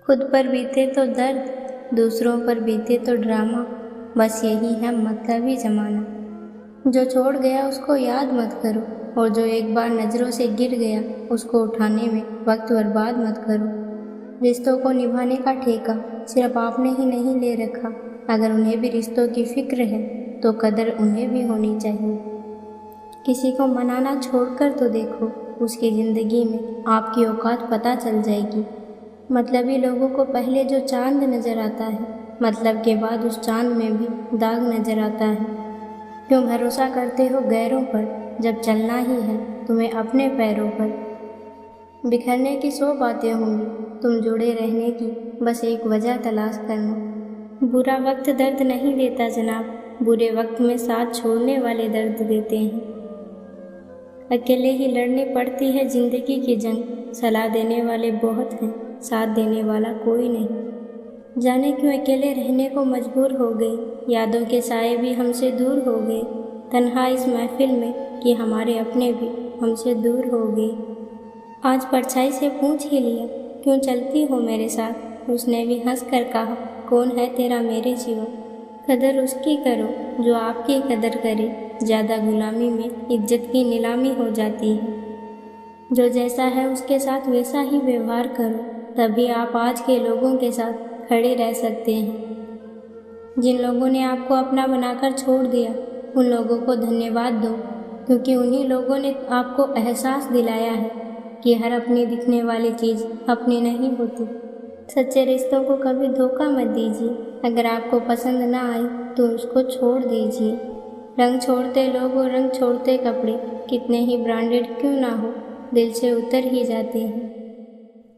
खुद पर बीते तो दर्द, दूसरों पर बीते तो ड्रामा, बस यही है मतलबी ज़माना। जो छोड़ गया उसको याद मत करो, और जो एक बार नज़रों से गिर गया उसको उठाने में वक्त बर्बाद मत करो। रिश्तों को निभाने का ठेका सिर्फ आपने ही नहीं ले रखा। अगर उन्हें भी रिश्तों की फिक्र है तो कदर उन्हें भी होनी चाहिए। किसी को मनाना छोड़कर तो देखो, उसकी ज़िंदगी में आपकी औकात पता चल जाएगी। मतलबी लोगों को पहले जो चांद नज़र आता है, मतलब के बाद उस चांद में भी दाग नज़र आता है। क्यों भरोसा करते हो गैरों पर, जब चलना ही है तुम्हें अपने पैरों पर। बिखरने की 100 बातें होंगी, तुम जुड़े रहने की बस एक वजह तलाश करना। बुरा वक्त दर्द नहीं देता जनाब, बुरे वक्त में साथ छोड़ने वाले दर्द देते हैं। अकेले ही लड़नी पड़ती है ज़िंदगी की जंग, सलाह देने वाले बहुत हैं, साथ देने वाला कोई नहीं। जाने क्यों अकेले रहने को मजबूर हो गई, यादों के साए भी हमसे दूर हो गए। तन्हा इस महफिल में कि हमारे अपने भी हमसे दूर हो गए। आज परछाई से पूछ ही लिया, क्यों चलती हो मेरे साथ। उसने भी हंस कर कहा, कौन है तेरा मेरे सिवा। कदर उसकी करो जो आपकी कदर करे, ज़्यादा गुलामी में इज्जत की नीलामी हो जाती है। जो जैसा है उसके साथ वैसा ही व्यवहार करो, तभी आप आज के लोगों के साथ खड़े रह सकते हैं। जिन लोगों ने आपको अपना बनाकर छोड़ दिया, उन लोगों को धन्यवाद दो, क्योंकि उन्हीं लोगों ने आपको एहसास दिलाया है कि हर अपनी दिखने वाली चीज़ अपनी नहीं होती। सच्चे रिश्तों को कभी धोखा मत दीजिए। अगर आपको पसंद ना आई तो उसको छोड़ दीजिए। रंग छोड़ते लोग और रंग छोड़ते कपड़े कितने ही ब्रांडेड क्यों ना हो, दिल से उतर ही जाते हैं।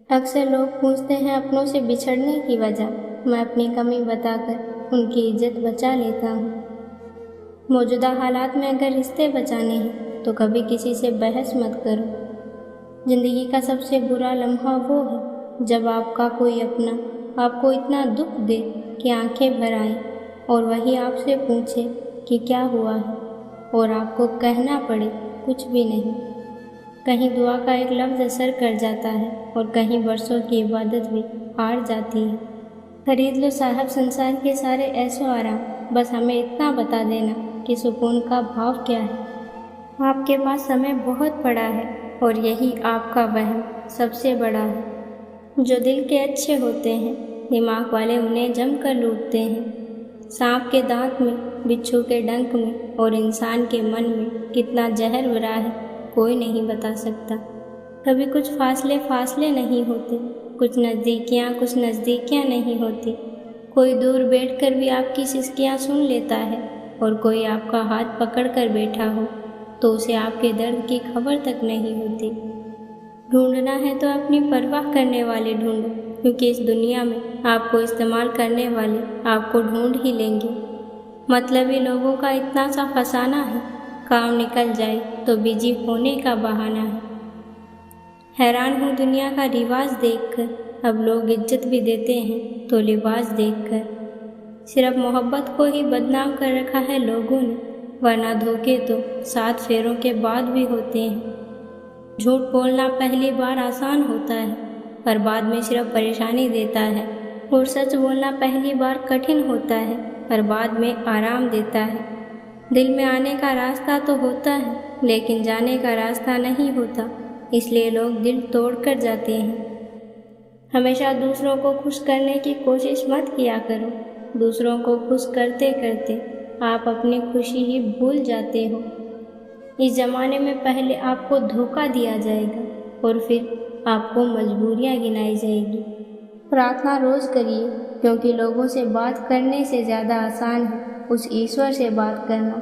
अक्सर लोग पूछते हैं अपनों से बिछड़ने की वजह, मैं अपनी कमी बताकर उनकी इज्जत बचा लेता हूँ। मौजूदा हालात में अगर रिश्ते बचाने हैं तो कभी किसी से बहस मत करो। ज़िंदगी का सबसे बुरा लम्हा वो है जब आपका कोई अपना आपको इतना दुख दे कि आंखें भर आए, और वही आपसे पूछे कि क्या हुआ है, और आपको कहना पड़े कुछ भी नहीं। कहीं दुआ का एक लफ्ज़ असर कर जाता है और कहीं बरसों की इबादत भी हार जाती है। खरीद लो साहब संसार के सारे ऐशो आराम, बस हमें इतना बता देना कि सुकून का भाव क्या है। आपके पास समय बहुत पड़ा है और यही आपका वहम सबसे बड़ा है। जो दिल के अच्छे होते हैं, दिमाग वाले उन्हें जम कर लूटते हैं। सांप के दांत में, बिच्छू के डंक में और इंसान के मन में कितना जहर भरा है कोई नहीं बता सकता। कभी कुछ फासले नहीं होते, कुछ नज़दीकियाँ नहीं होती। कोई दूर बैठकर भी आपकी सिसकियाँ सुन लेता है, और कोई आपका हाथ पकड़ कर बैठा हो तो उसे आपके दर्द की खबर तक नहीं होती। ढूंढना है तो अपनी परवाह करने वाले ढूंढो, क्योंकि इस दुनिया में आपको इस्तेमाल करने वाले आपको ढूंढ ही लेंगे। मतलबी लोगों का इतना सा फसाना है, काम निकल जाए तो बिजी होने का बहाना है। हैरान हूँ दुनिया का रिवाज देखकर, अब लोग इज्जत भी देते हैं तो लिबास देखकर। सिर्फ मोहब्बत को ही बदनाम कर रखा है लोगों ने, वरना धोखे तो 7 फेरों के बाद भी होते हैं। झूठ बोलना पहली बार आसान होता है, पर बाद में सिर्फ परेशानी देता है। और सच बोलना पहली बार कठिन होता है, पर बाद में आराम देता है। दिल में आने का रास्ता तो होता है, लेकिन जाने का रास्ता नहीं होता, इसलिए लोग दिल तोड़ कर जाते हैं। हमेशा दूसरों को खुश करने की कोशिश मत किया करो। दूसरों को खुश करते करते आप अपनी खुशी ही भूल जाते हो। इस ज़माने में पहले आपको धोखा दिया जाएगा और फिर आपको मजबूरियाँ गिनाई जाएगी। प्रार्थना रोज़ करिए, क्योंकि लोगों से बात करने से ज़्यादा आसान है उस ईश्वर से बात करना।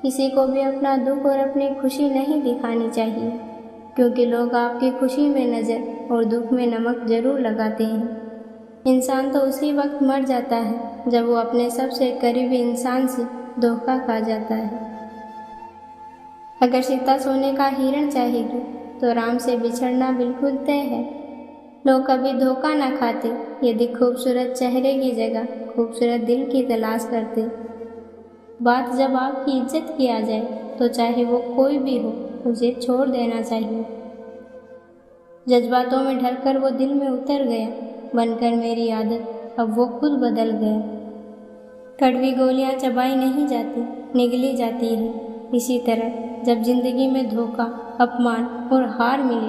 किसी को भी अपना दुख और अपनी खुशी नहीं दिखानी चाहिए, क्योंकि लोग आपकी खुशी में नज़र और दुख में नमक ज़रूर लगाते हैं। इंसान तो उसी वक्त मर जाता है जब वो अपने सबसे करीबी इंसान से धोखा खा जाता है। अगर सीता सोने का हिरण चाहेगी तो राम से बिछड़ना बिल्कुल तय है। लोग कभी धोखा ना खाते, यदि खूबसूरत चेहरे की जगह खूबसूरत दिल की तलाश करते। बात जब आपकी इज्जत की आ जाए तो चाहे वो कोई भी हो, उसे छोड़ देना चाहिए। जज्बातों में ढलकर वो दिल में उतर गया, बन कर मेरी आदत अब वो खुद बदल गया। कड़वी गोलियां चबाई नहीं जाती, निगली जाती है। इसी तरह जब जिंदगी में धोखा, अपमान और हार मिले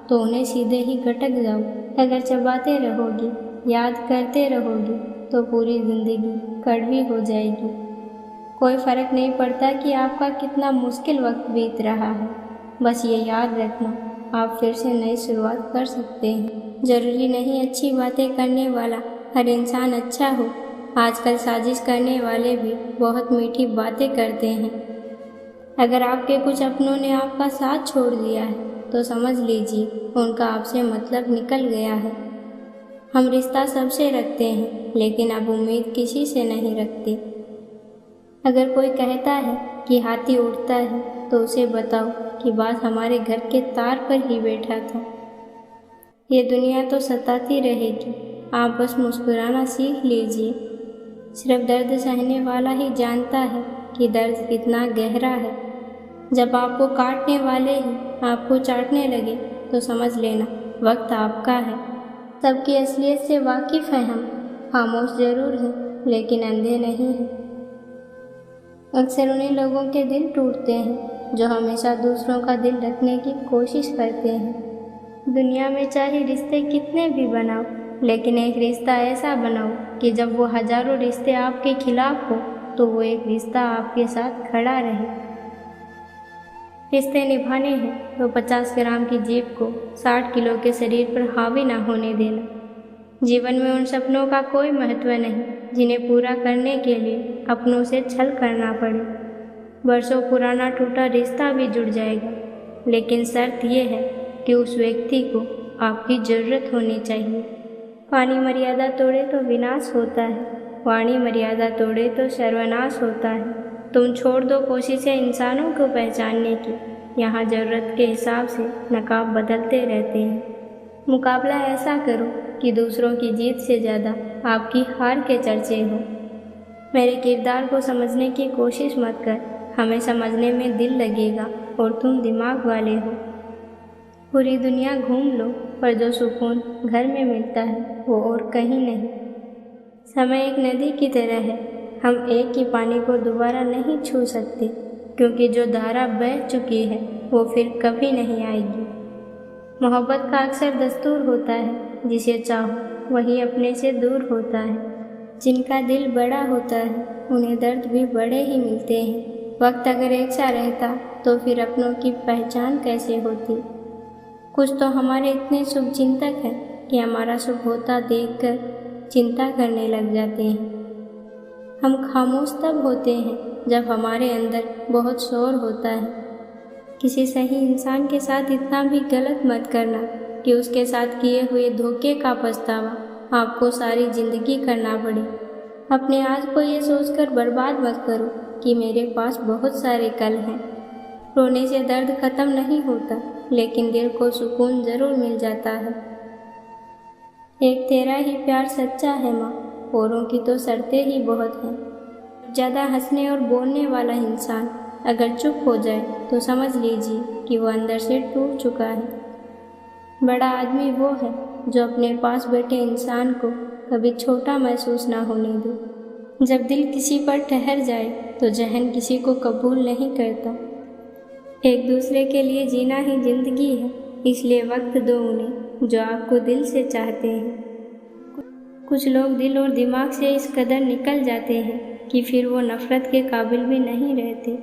तो उन्हें सीधे ही गटक जाओ। अगर चबाते रहोगी, याद करते रहोगी तो पूरी जिंदगी कड़वी हो जाएगी। कोई फर्क नहीं पड़ता कि आपका कितना मुश्किल वक्त बीत रहा है, बस ये याद रखना आप फिर से नई शुरुआत कर सकते हैं। जरूरी नहीं अच्छी बातें करने वाला हर इंसान अच्छा हो। आजकल साजिश करने वाले भी बहुत मीठी बातें करते हैं। अगर आपके कुछ अपनों ने आपका साथ छोड़ दिया है तो समझ लीजिए उनका आपसे मतलब निकल गया है। हम रिश्ता सबसे रखते हैं, लेकिन अब उम्मीद किसी से नहीं रखते। अगर कोई कहता है कि हाथी उड़ता है तो उसे बताओ कि बात हमारे घर के तार पर ही बैठा था। ये दुनिया तो सताती रहेगी, आप बस मुस्कुराना सीख लीजिए। सिर्फ दर्द सहने वाला ही जानता है कि दर्द कितना गहरा है। जब आपको काटने वाले ही आपको चाटने लगे तो समझ लेना वक्त आपका है। सबकी असलियत से वाकिफ है हम, खामोश जरूर हैं लेकिन अंधे नहीं हैं। अक्सर उन्हीं लोगों के दिल टूटते हैं जो हमेशा दूसरों का दिल रखने की कोशिश करते हैं। दुनिया में चाहे रिश्ते कितने भी बनाओ, लेकिन एक रिश्ता ऐसा बनाओ कि जब वो हजारों रिश्ते आपके खिलाफ हो तो वो एक रिश्ता आपके साथ खड़ा रहे। रिश्ते निभाने हैं तो 50 ग्राम की जीभ को 60 किलो के शरीर पर हावी ना होने देना। जीवन में उन सपनों का कोई महत्व नहीं जिन्हें पूरा करने के लिए अपनों से छल करना पड़े। बरसों पुराना टूटा रिश्ता भी जुड़ जाएगा, लेकिन शर्त यह है कि उस व्यक्ति को आपकी ज़रूरत होनी चाहिए। पानी मर्यादा तोड़े तो विनाश होता है, वाणी मर्यादा तोड़े तो सर्वनाश होता है। तुम छोड़ दो कोशिशें इंसानों को पहचानने की, यहाँ ज़रूरत के हिसाब से नकाब बदलते रहते हैं। मुकाबला ऐसा करो कि दूसरों की जीत से ज़्यादा आपकी हार के चर्चे हो। मेरे किरदार को समझने की कोशिश मत कर, हमें समझने में दिल लगेगा और तुम दिमाग वाले हो। पूरी दुनिया घूम लो पर जो सुकून घर में मिलता है वो और कहीं नहीं। समय एक नदी की तरह है, हम एक ही पानी को दोबारा नहीं छू सकते, क्योंकि जो धारा बह चुकी है वो फिर कभी नहीं आएगी। मोहब्बत का अक्सर दस्तूर होता है, जिसे चाहो वही अपने से दूर होता है। जिनका दिल बड़ा होता है उन्हें दर्द भी बड़े ही मिलते हैं। वक्त अगर एक सा रहता तो फिर अपनों की पहचान कैसे होती। कुछ तो हमारे इतने शुभचिंतक हैं कि हमारा शुभ होता देखकर चिंता करने लग जाते हैं। हम खामोश तब होते हैं जब हमारे अंदर बहुत शोर होता है। किसी सही इंसान के साथ इतना भी गलत मत करना कि उसके साथ किए हुए धोखे का पछतावा आपको सारी ज़िंदगी करना पड़े। अपने आज को ये सोचकर बर्बाद मत करो कि मेरे पास बहुत सारे कल हैं। रोने से दर्द ख़त्म नहीं होता, लेकिन दिल को सुकून ज़रूर मिल जाता है। एक तेरा ही प्यार सच्चा है माँ, औरों की तो शर्तें ही बहुत हैं। ज़्यादा हंसने और बोलने वाला इंसान अगर चुप हो जाए तो समझ लीजिए कि वो अंदर से टूट चुका है। बड़ा आदमी वो है जो अपने पास बैठे इंसान को कभी छोटा महसूस ना होने दे। जब दिल किसी पर ठहर जाए तो जहन किसी को कबूल नहीं करता। एक दूसरे के लिए जीना ही जिंदगी है, इसलिए वक्त दो उन्हें जो आपको दिल से चाहते हैं। कुछ लोग दिल और दिमाग से इस कदर निकल जाते हैं कि फिर वो नफ़रत के काबिल भी नहीं रहते।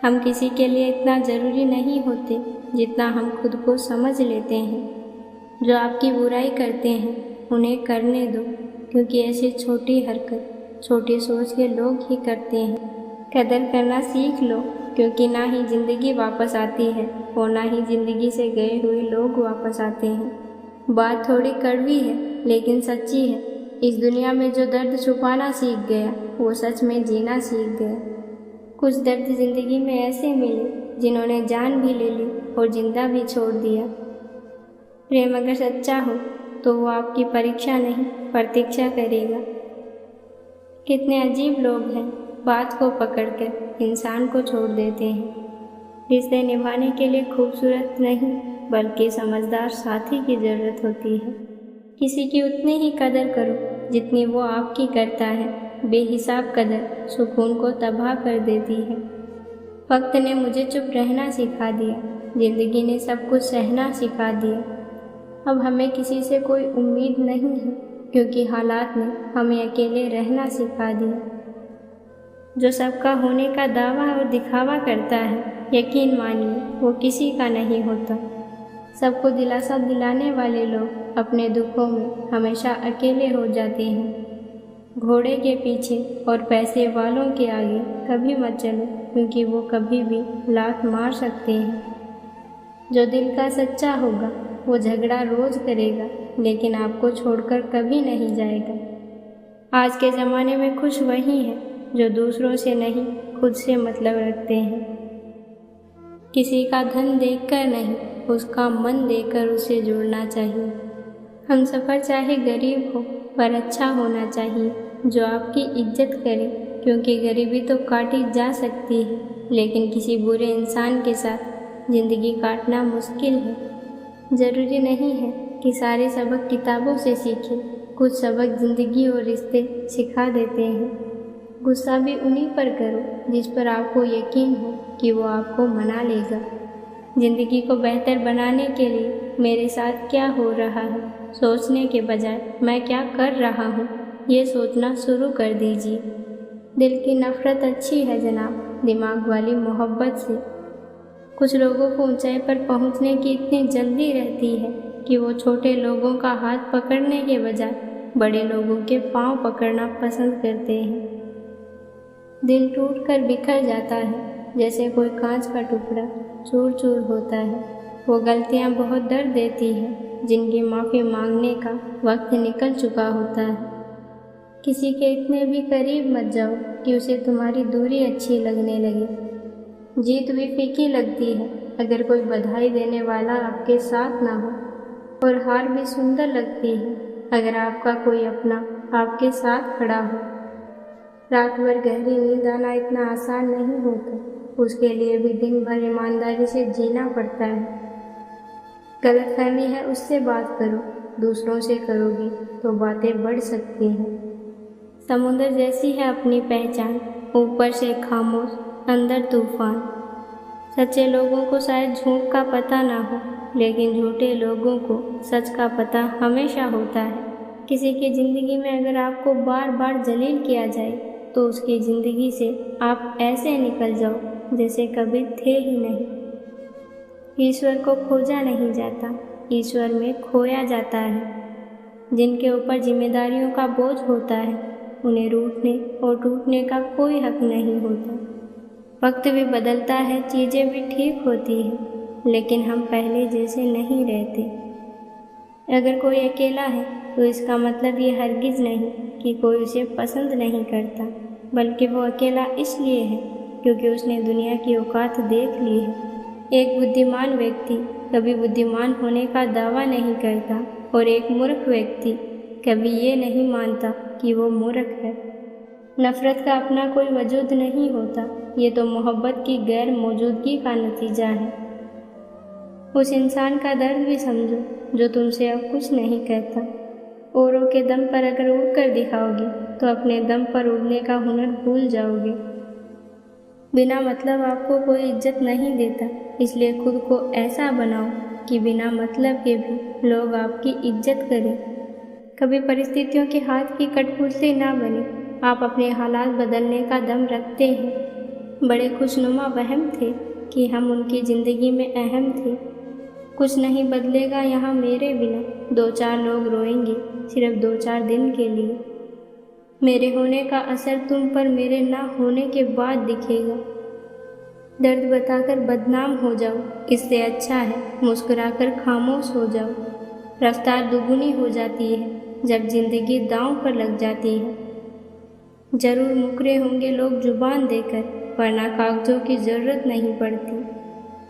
हम किसी के लिए इतना ज़रूरी नहीं होते जितना हम खुद को समझ लेते हैं। जो आपकी बुराई करते हैं उन्हें करने दो, क्योंकि ऐसी छोटी हरकत छोटी सोच के लोग ही करते हैं। कदर करना सीख लो, क्योंकि ना ही ज़िंदगी वापस आती है और ना ही ज़िंदगी से गए हुए लोग वापस आते हैं। बात थोड़ी कड़वी है लेकिन सच्ची है। इस दुनिया में जो दर्द छुपाना सीख गया वो सच में जीना सीख गया। कुछ दर्द ज़िंदगी में ऐसे मिले जिन्होंने जान भी ले ली और जिंदा भी छोड़ दिया। प्रेम अगर सच्चा हो तो वो आपकी परीक्षा नहीं प्रतीक्षा करेगा। कितने अजीब लोग हैं, बात को पकड़कर इंसान को छोड़ देते हैं। रिश्ते निभाने के लिए खूबसूरत नहीं बल्कि समझदार साथी की ज़रूरत होती है। किसी की उतनी ही कदर करो जितनी वो आपकी करता है। बेहिसाब कदर सुकून को तबाह कर देती है। वक्त ने मुझे चुप रहना सिखा दिया, जिंदगी ने सब कुछ सहना सिखा दिया। अब हमें किसी से कोई उम्मीद नहीं है, क्योंकि हालात ने हमें अकेले रहना सिखा दिया। जो सबका होने का दावा और दिखावा करता है, यकीन मानिए वो किसी का नहीं होता। सबको दिलासा दिलाने वाले लोग अपने दुखों में हमेशा अकेले हो जाते हैं। घोड़े के पीछे और पैसे वालों के आगे कभी मत चलो, क्योंकि वो कभी भी लात मार सकते हैं। जो दिल का सच्चा होगा वो झगड़ा रोज करेगा, लेकिन आपको छोड़कर कभी नहीं जाएगा। आज के ज़माने में खुश वही है जो दूसरों से नहीं, खुद से मतलब रखते हैं। किसी का धन देखकर नहीं, उसका मन देखकर उसे जुड़ना चाहिए। हम सफ़र चाहे गरीब हो, पर अच्छा होना चाहिए, जो आपकी इज्जत करे, क्योंकि गरीबी तो काटी जा सकती है, लेकिन किसी बुरे इंसान के साथ ज़िंदगी काटना मुश्किल है। ज़रूरी नहीं है कि सारे सबक किताबों से सीखें, कुछ सबक ज़िंदगी और रिश्ते सिखा देते हैं। गुस्सा भी उन्हीं पर करो जिस पर आपको यकीन हो कि वो आपको मना लेगा। ज़िंदगी को बेहतर बनाने के लिए मेरे साथ क्या हो रहा है सोचने के बजाय मैं क्या कर रहा हूँ ये सोचना शुरू कर दीजिए। दिल की नफ़रत अच्छी है जनाब, दिमाग वाली मोहब्बत से। कुछ लोगों को ऊंचाई पर पहुँचने की इतनी जल्दी रहती है कि वो छोटे लोगों का हाथ पकड़ने के बजाय बड़े लोगों के पाँव पकड़ना पसंद करते हैं। दिल टूट कर बिखर जाता है, जैसे कोई कांच का टुकड़ा चूर चूर होता है। वो गलतियाँ बहुत दर्द देती हैं, जिनकी माफ़ी मांगने का वक्त निकल चुका होता है। किसी के इतने भी करीब मत जाओ कि उसे तुम्हारी दूरी अच्छी लगने लगे। जीत भी फीकी लगती है अगर कोई बधाई देने वाला आपके साथ ना हो, और हार भी सुंदर लगती है अगर आपका कोई अपना आपके साथ खड़ा हो। रात भर गहरी नींद आना इतना आसान नहीं होता, उसके लिए भी दिन भर ईमानदारी से जीना पड़ता है। गलतफहमी है उससे बात करो, दूसरों से करोगी तो बातें बढ़ सकती हैं। समुद्र जैसी है अपनी पहचान, ऊपर से खामोश अंदर तूफान। सच्चे लोगों को शायद झूठ का पता ना हो, लेकिन झूठे लोगों को सच का पता हमेशा होता है। किसी की ज़िंदगी में अगर आपको बार बार जलील किया जाए तो उसकी ज़िंदगी से आप ऐसे निकल जाओ जैसे कभी थे ही नहीं। ईश्वर को खोजा नहीं जाता, ईश्वर में खोया जाता है। जिनके ऊपर जिम्मेदारियों का बोझ होता है उन्हें रूठने और टूटने का कोई हक नहीं होता। वक्त भी बदलता है, चीज़ें भी ठीक होती हैं, लेकिन हम पहले जैसे नहीं रहते। अगर कोई अकेला है तो इसका मतलब ये हरगिज़ नहीं कि कोई उसे पसंद नहीं करता, बल्कि वो अकेला इसलिए है क्योंकि उसने दुनिया की औकात देख ली है। एक बुद्धिमान व्यक्ति कभी बुद्धिमान होने का दावा नहीं करता, और एक मूर्ख व्यक्ति कभी ये नहीं मानता कि वो मूर्ख है। नफ़रत का अपना कोई वजूद नहीं होता, ये तो मोहब्बत की गैर मौजूदगी का नतीजा है। उस इंसान का दर्द भी समझो जो तुमसे अब कुछ नहीं कहता। औरों के दम पर अगर उड़ कर दिखाओगे तो अपने दम पर उड़ने का हुनर भूल जाओगे। बिना मतलब आपको कोई इज्जत नहीं देता, इसलिए खुद को ऐसा बनाओ कि बिना मतलब के भी लोग आपकी इज्जत करें। कभी परिस्थितियों के हाथ की कठपुतली ना बने, आप अपने हालात बदलने का दम रखते हैं। बड़े खुशनुमा वहम थे कि हम उनकी ज़िंदगी में अहम थे। कुछ नहीं बदलेगा यहाँ मेरे बिना, 2-4 लोग रोएंगे सिर्फ 2-4 दिन के लिए। मेरे होने का असर तुम पर मेरे ना होने के बाद दिखेगा। दर्द बताकर बदनाम हो जाओ, इससे अच्छा है मुस्कुराकर खामोश हो जाओ। रफ्तार दुगुनी हो जाती है जब जिंदगी दांव पर लग जाती है। जरूर मुकरे होंगे लोग जुबान देकर, वरना कागजों की ज़रूरत नहीं पड़ती।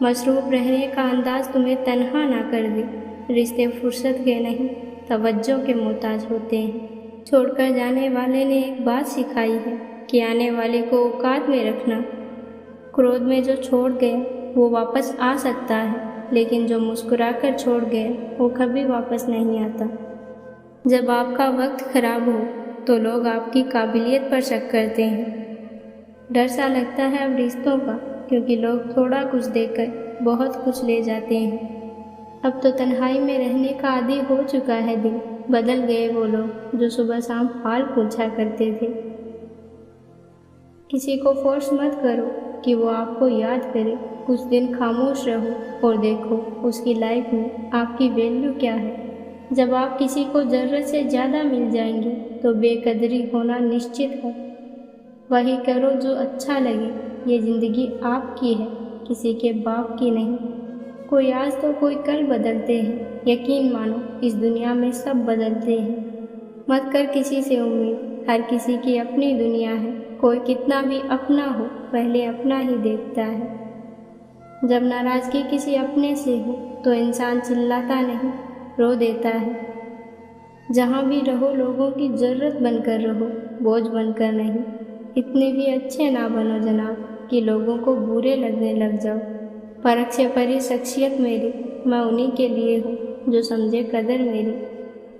मसरूफ़ रहने का अंदाज तुम्हें तन्हा ना कर दे। रिश्ते फुर्सत के नहीं, तवज्जो के मोहताज होते हैं। छोड़कर जाने वाले ने एक बात सिखाई है कि आने वाले को औकात में रखना। क्रोध में जो छोड़ गया वो वापस आ सकता है, लेकिन जो मुस्कुराकर छोड़ गया वो कभी वापस नहीं आता। جب آپ کا وقت خراب ہو تو لوگ آپ کی قابلیت پر شک کرتے ہیں۔ ڈر سا لگتا ہے اب رشتوں کا، کیونکہ لوگ تھوڑا کچھ دے کر بہت کچھ لے جاتے ہیں۔ اب تو تنہائی میں رہنے کا عادی ہو چکا ہے دل، بدل گئے وہ لوگ جو صبح شام حال پوچھا کرتے تھے۔ کسی کو فورس مت کرو کہ وہ آپ کو یاد کرے، کچھ دن خاموش رہو اور دیکھو اس کی لائف میں آپ کی ویلیو کیا ہے۔ جب آپ کسی کو ضرورت سے زیادہ مل جائیں گے تو بے قدری ہونا نشچت ہے۔ وہی کرو جو اچھا لگے، یہ زندگی آپ کی ہے، کسی کے باپ کی نہیں۔ کوئی آج تو کوئی کل بدلتے ہیں، یقین مانو اس دنیا میں سب بدلتے ہیں۔ مت کر کسی سے امید، ہر کسی کی اپنی دنیا ہے، کوئی کتنا بھی اپنا ہو پہلے اپنا ہی دیکھتا ہے۔ جب ناراضگی کسی اپنے سے ہو تو انسان چلاتا نہیں، رو دیتا ہے۔ جہاں بھی رہو لوگوں کی ضرورت بن کر رہو، بوجھ بن کر نہیں۔ اتنے بھی اچھے نہ بنو جناب کہ لوگوں کو برے لگنے لگ جاؤ۔ پرکھ سے پری شخصیت میری، میں انہی کے لیے ہوں جو سمجھے قدر میری۔